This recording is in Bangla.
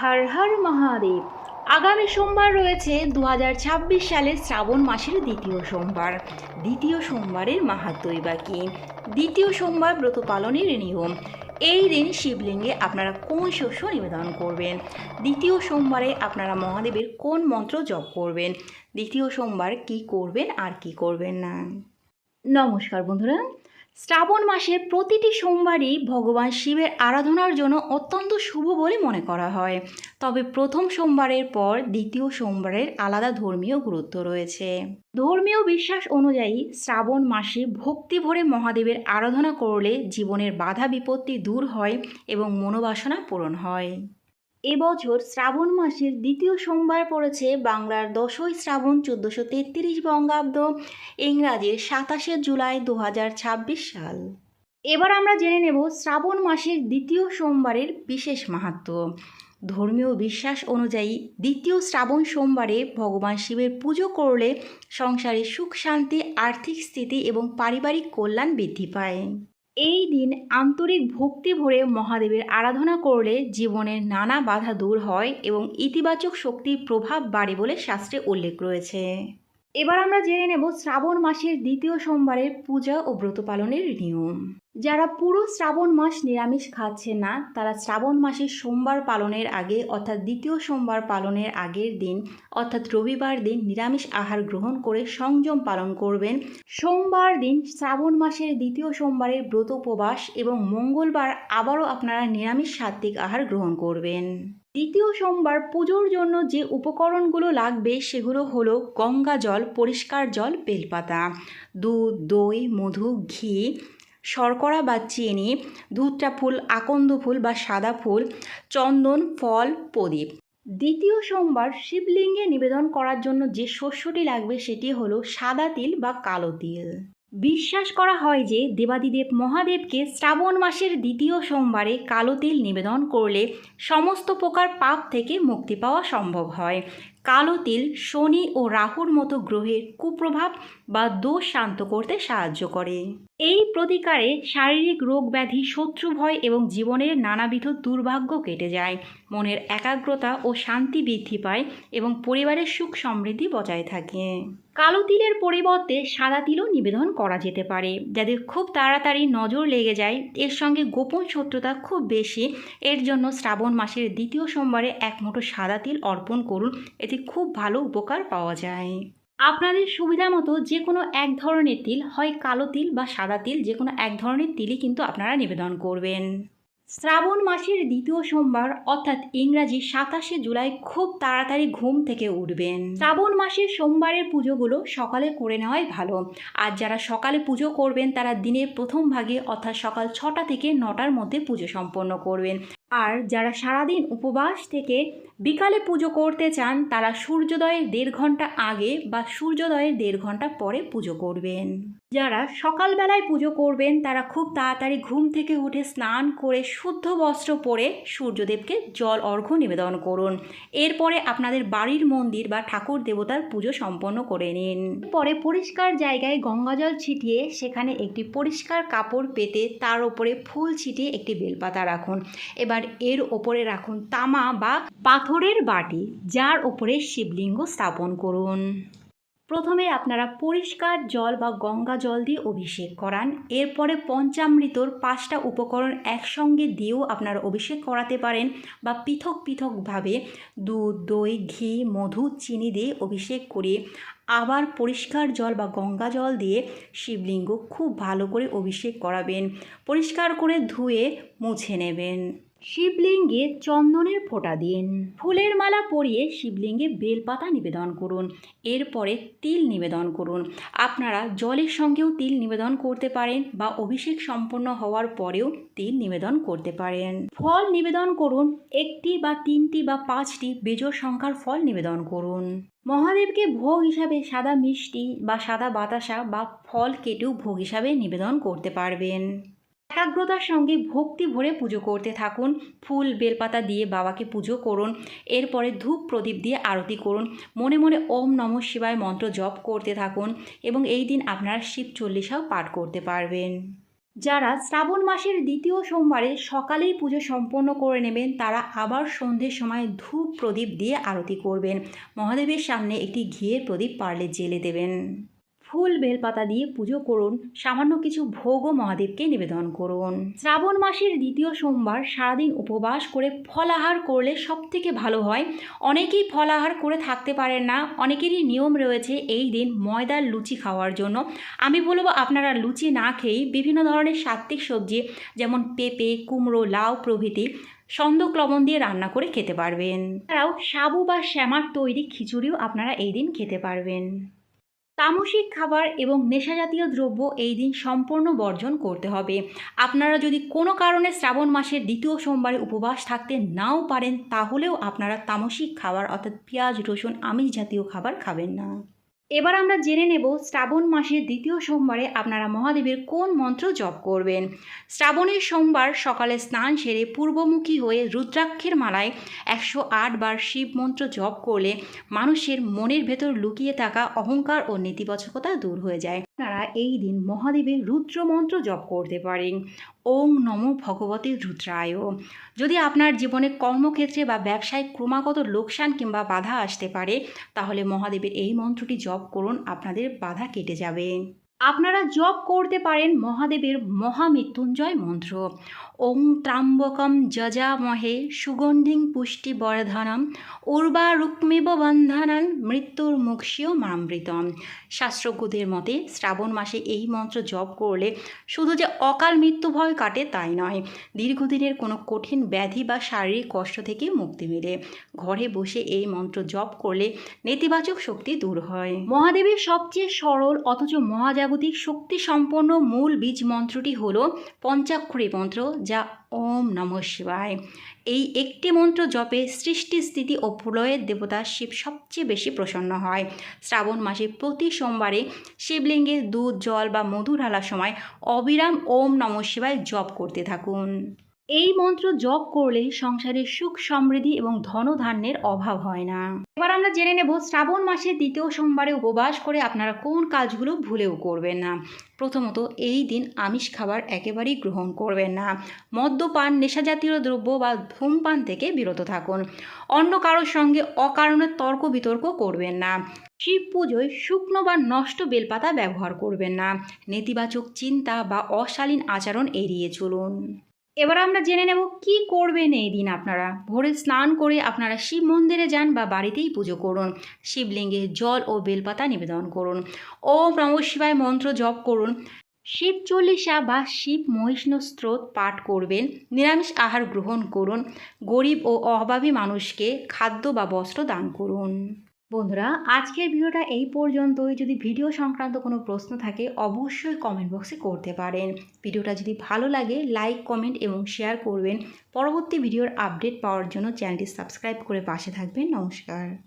হর হর মহাদেব। আগামী সোমবার রয়েছে 2026 সালের শ্রাবণ মাসের দ্বিতীয় সোমবার। দ্বিতীয় সোমবারের মাহাত্ম্যই বা কী? দ্বিতীয় সোমবার ব্রত পালনের নিয়ম। এই দিন শিবলিঙ্গে আপনারা কোন শস্য নিবেদন করবেন? দ্বিতীয় সোমবারে আপনারা মহাদেবের কোন মন্ত্র জপ করবেন? দ্বিতীয় সোমবার কি করবেন আর কি করবেন না? নমস্কার বন্ধুরা। শ্রাবণ মাসের প্রতিটি সোমবারই ভগবান শিবের আরাধনার জন্য অত্যন্ত শুভ বলে মনে করা হয়। তবে প্রথম সোমবারের পর দ্বিতীয় সোমবারের আলাদা ধর্মীয় গুরুত্ব রয়েছে। ধর্মীয় বিশ্বাস অনুযায়ী শ্রাবণ মাসে ভক্তি ভরে মহাদেবের আরাধনা করলে জীবনের বাধা বিপত্তি দূর হয় এবং মনোবাসনা পূরণ হয়। এবছর শ্রাবণ মাসের দ্বিতীয় সোমবার পড়েছে বাংলার 10ই শ্রাবণ 1433 বঙ্গাব্দ, ইংরাজির 27 জুলাই 2026 সাল। এবার আমরা জেনে নেব শ্রাবণ মাসের দ্বিতীয় সোমবারের বিশেষ মাহাত্ম্য। ধর্মীয় বিশ্বাস অনুযায়ী দ্বিতীয় শ্রাবণ সোমবারে ভগবান শিবের পুজো করলে সংসারে সুখ শান্তি, আর্থিক স্থিতি এবং পারিবারিক কল্যাণ বৃদ্ধি পায়। এই দিন আন্তরিক ভক্তি ভরে মহাদেবের আরাধনা করলে জীবনের নানা বাধা দূর হয় এবং ইতিবাচক শক্তির প্রভাব বাড়ে বলে শাস্ত্রে উল্লেখ রয়েছে। এবার আমরা জেনে নেব শ্রাবণ মাসের দ্বিতীয় সোমবারের পূজা ও ব্রত পালনের নিয়ম। যারা পুরো শ্রাবণ মাস নিরামিষ খাচ্ছেন না, তারা শ্রাবণ মাসের সোমবার পালনের আগে অর্থাৎ দ্বিতীয় সোমবার পালনের আগের দিন অর্থাৎ রবিবার দিন নিরামিষ আহার গ্রহণ করে সংযম পালন করবেন। সোমবার দিন শ্রাবণ মাসের দ্বিতীয় সোমবারের ব্রত উপবাস এবং মঙ্গলবার আবারও আপনারা নিরামিষ সাত্ত্বিক আহার গ্রহণ করবেন। দ্বিতীয় সোমবার পুজোর জন্য যে উপকরণগুলো লাগবে সেগুলো হলো গঙ্গা জল, পরিষ্কার জল, বেলপাতা, দুধ, দই, মধু, ঘি, শর্করা বা চিনি, ধূত্রা ফুল, আকন্দ ফুল বা সাদা ফুল, চন্দন, ফল, প্রদীপ। দ্বিতীয় সোমবার শিবলিঙ্গে নিবেদন করার জন্য যে শস্যটি লাগবে সেটি হলো সাদা তিল বা কালো তিল। বিশ্বাস করা হয় যে দেবাদিদেব মহাদেবকে শ্রাবণ মাসের দ্বিতীয় সোমবারে কালো তিল নিবেদন করলে সমস্ত প্রকার পাপ থেকে মুক্তি পাওয়া সম্ভব হয়। কালো তিল শনি ও রাহুর মতো গ্রহের কুপ্রভাব বা দোষ শান্ত করতে সাহায্য করে। এই প্রতিকারে শারীরিক রোগ ব্যাধি, শত্রু ভয় এবং জীবনের নানাবিধ দুর্ভাগ্য কেটে যায়। মনের একাগ্রতা ও শান্তি বৃদ্ধি পায় এবং পরিবারের সুখ সমৃদ্ধি বজায় থাকে। কালো তিলের পরিবর্তে সাদা তিলও নিবেদন করা যেতে পারে। যাদের খুব তাড়াতাড়ি নজর লেগে যায়, এর সঙ্গে গোপন শত্রুতা খুব বেশি, এর জন্য শ্রাবণ মাসের দ্বিতীয় সোমবারে এক মুঠো সাদা তিল অর্পণ করুন। এতে খুব ভালো উপকার পাওয়া যায়। আপনাদের সুবিধা মতো যে কোনো এক ধরনের তিল, হয় কালো তিল বা সাদা তিল, যে কোনো এক ধরনের তিলই কিন্তু আপনারা নিবেদন করবেন। শ্রাবণ মাসের দ্বিতীয় সোমবার অর্থাৎ ইংরাজি 27 জুলাই খুব তাড়াতাড়ি ঘুম থেকে উঠবেন। শ্রাবণ মাসের সোমবারের পুজোগুলো সকালে করে নেওয়াই ভালো। আর যারা সকালে পুজো করবেন তারা দিনের প্রথম ভাগে অর্থাৎ সকাল 6টা থেকে 9টার মধ্যে পুজো সম্পন্ন করবেন। আর যারা সারাদিন উপবাস থেকে বিকালে পুজো করতে চান তারা সূর্যোদয়ের 1.5 ঘন্টা আগে বা সূর্যোদয়ের 1.5 ঘন্টা পরে পুজো করবেন। যারা সকালবেলায় পুজো করবেন তারা খুব তাড়াতাড়ি ঘুম থেকে উঠে স্নান করে শুদ্ধ বস্ত্র পরে সূর্যদেবকে জল অর্ঘ্য নিবেদন করুন। এরপরে আপনাদের বাড়ির মন্দির বা ঠাকুর দেবতার পুজো সম্পন্ন করে নিন। পরে পরিষ্কার জায়গায় গঙ্গাজল ছিটিয়ে সেখানে একটি পরিষ্কার কাপড় পেতে তার উপরে ফুল ছিটিয়ে একটি বেলপাতা রাখুন। এবার এর ওপরে রাখুন তামা বা পাথরের বাটি, যার ওপরে শিবলিঙ্গ স্থাপন করুন। প্রথমে আপনারা পরিষ্কার জল বা গঙ্গা জল দিয়ে অভিষেক করান। এরপরে পঞ্চামৃতর 5টা উপকরণ একসঙ্গে দিয়েও আপনারা অভিষেক করাতে পারেন বা পৃথক পৃথকভাবে দুধ, দই, ঘি, মধু, চিনি দিয়ে অভিষেক করিয়ে আবার পরিষ্কার জল বা গঙ্গা জল দিয়ে শিবলিঙ্গ খুব ভালো করে অভিষেক করাবেন। পরিষ্কার করে ধুয়ে মুছে নেবেন। শিবলিঙ্গে চন্দনের ফোঁটা দিন। ফুলের মালা পরিয়ে শিবলিঙ্গে বেলপাতা নিবেদন করুন। এরপরে তিল নিবেদন করুন। আপনারা জলের সঙ্গেও তিল নিবেদন করতে পারেন বা অভিষেক সম্পন্ন হওয়ার পরেও তিল নিবেদন করতে পারেন। ফল নিবেদন করুন। 1টি বা 3টি বা 5টি বেজোড় সংখ্যার ফল নিবেদন করুন। মহাদেবকে ভোগ হিসাবে সাদা মিষ্টি বা সাদা বাতাসা বা ফল কেটেও ভোগ হিসাবে নিবেদন করতে পারবেন। একাগ্রতার সঙ্গে ভক্তি ভরে পুজো করতে থাকুন। ফুল বেলপাতা দিয়ে বাবাকে পুজো করুন। এরপরে ধূপ প্রদীপ দিয়ে আরতি করুন। মনে মনে ওম নমঃ শিবায় মন্ত্র জপ করতে থাকুন এবং এই দিন আপনারা শিব চল্লিশাও পাঠ করতে পারবেন। যারা শ্রাবণ মাসের দ্বিতীয় সোমবারে সকালেই পুজো সম্পন্ন করে নেবেন তারা আবার সন্ধ্যের সময় ধূপ প্রদীপ দিয়ে আরতি করবেন। মহাদেবের সামনে একটি ঘিয়ের প্রদীপ পারলে জ্বেলে দেবেন। ফুল বেলপাতা দিয়ে পুজো করুন, সামান্য কিছু ভোগও মহাদেবকে নিবেদন করুন। শ্রাবণ মাসের দ্বিতীয় সোমবার সারাদিন উপবাস করে ফলাহার করলে সবথেকে ভালো হয়। অনেকেই ফলাহার করে থাকতে পারেন না, অনেকেরই নিয়ম রয়েছে এই দিন ময়দার লুচি খাওয়ার জন্য। আমি বলবো আপনারা লুচি না খেয়েই বিভিন্ন ধরনের সাত্ত্বিক সবজি যেমন পেঁপে, কুমড়ো, লাউ প্রভৃতি সন্দক লবণ দিয়ে রান্না করে খেতে পারবেন। এছাড়াও সাবু বা শ্যামার তৈরি খিচুড়িও আপনারা এই দিন খেতে পারবেন। তামসিক খাবার এবং নেশাজাতীয় দ্রব্য এই দিন সম্পূর্ণ বর্জন করতে হবে। আপনারা যদি কোনো কারণে শ্রাবণ মাসের দ্বিতীয় সোমবারে উপবাস থাকতে নাও পারেন তাহলেও আপনারা তামসিক খাবার অর্থাৎ পেঁয়াজ, রসুন, আমিষ জাতীয় খাবার খাবেন না। এবার আমরা জেনে নেব শ্রাবণ মাসের দ্বিতীয় সোমবারে আপনারা মহাদেবের কোন মন্ত্র জপ করবেন। শ্রাবণের সোমবার সকালে স্নান সেরে পূর্বমুখী হয়ে রুদ্রাক্ষের মালায় 108 বার শিব মন্ত্র জপ করলে মানুষের মনের ভেতর লুকিয়ে থাকা অহংকার ও নেতিবাচকতা দূর হয়ে যায়। আপনারা এই দিন মহাদেবের রুদ্র মন্ত্র জপ করতে পারেন। ওং নমো ভগবতে রুদ্রায়। যদি আপনার জীবনে কর্মক্ষেত্রে বা ব্যবসায় ক্রমাগত লোকসান কিংবা বাধা আসতে পারে তাহলে মহাদেবের এই মন্ত্রটি জপ করুন, আপনাদের বাধা কেটে যাবে। আপনারা জপ করতে পারেন মহাদেবের মহামৃত্যুঞ্জয় মন্ত্র। ওং ত্রাম্বকম যজামহে সুগন্ধিং পুষ্টিবর্ধনম উর্বারুক্মিব বন্ধনন মৃত্যুর মুক্ষীয় মামৃতম। শাস্ত্রজ্ঞদের মতে শ্রাবণ মাসে এই মন্ত্র জপ করলে শুধু যে অকাল মৃত্যু ভয় কাটে তাই নয়, দীর্ঘদিনের কোনো কঠিন ব্যাধি বা শারীরিক কষ্ট থেকে মুক্তি মেলে। ঘরে বসে এই মন্ত্র জপ করলে নেতিবাচক শক্তি দূর হয়। মহাদেবের সবচেয়ে সরল অথচ মহাজাগতিক শক্তি সম্পন্ন মূল বীজ মন্ত্রটি হল পঞ্চাক্ষরী মন্ত্র, যা ওম নমঃ শিবায়। এই একটি মন্ত্র জপে সৃষ্টি, স্থিতি ও প্রলয়ের দেবতা শিব সবচেয়ে বেশি প্রসন্ন হয়। শ্রাবণ মাসে প্রতি সোমবারে শিবলিঙ্গে দুধ, জল বা মধু ঢালার সময় অবিরাম ওম নমঃ শিবায় জপ করতে থাকুন। এই মন্ত্র জপ করলে সংসারে সুখ, সমৃদ্ধি এবং ধনধান্যের অভাব হয় না। এবার আমরা জেনে নেব শ্রাবণ মাসের দ্বিতীয় সোমবারে উপবাস করে আপনারা কোন কাজগুলো ভুলেও করবেন না। প্রথমত, এই দিন আমিষ খাবার একেবারেই গ্রহণ করবেন না। মদ্যপান, নেশাজাতীয় দ্রব্য বা ধূমপান থেকে বিরত থাকুন। অন্য কারোর সঙ্গে অকারণে তর্ক বিতর্ক করবেন না। শিব পুজোয় শুকনো বা নষ্ট বেলপাতা ব্যবহার করবেন না। নেতিবাচক চিন্তা বা অশালীন আচরণ এড়িয়ে চলুন। এবার আমরা জেনে নেব কি করবেন এই দিন। আপনারা ভোরে স্নান করে আপনারা শিব মন্দিরে যান বা বাড়িতেই পুজো করুন। শিবলিঙ্গে জল ও বেলপাতা নিবেদন করুন। ওম নমঃ শিবায় মন্ত্র জপ করুন। শিব চল্লিশা বা শিব মহিষ্ণু স্তোত্র পাঠ করবেন। নিরামিষ আহার গ্রহণ করুন। গরিব ও অভাবী মানুষকে খাদ্য বা বস্ত্র দান করুন। বন্ধুরা, আজকের ভিডিওটা এই পর্যন্তই। যদি ভিডিও সংক্রান্ত কোনো প্রশ্ন থাকে অবশ্যই কমেন্ট বক্সে করতে পারেন। ভিডিওটা যদি ভালো লাগে লাইক, কমেন্ট এবং শেয়ার করবেন। পরবর্তী ভিডিওর আপডেট পাওয়ার জন্য চ্যানেলটি সাবস্ক্রাইব করে পাশে থাকবেন। নমস্কার।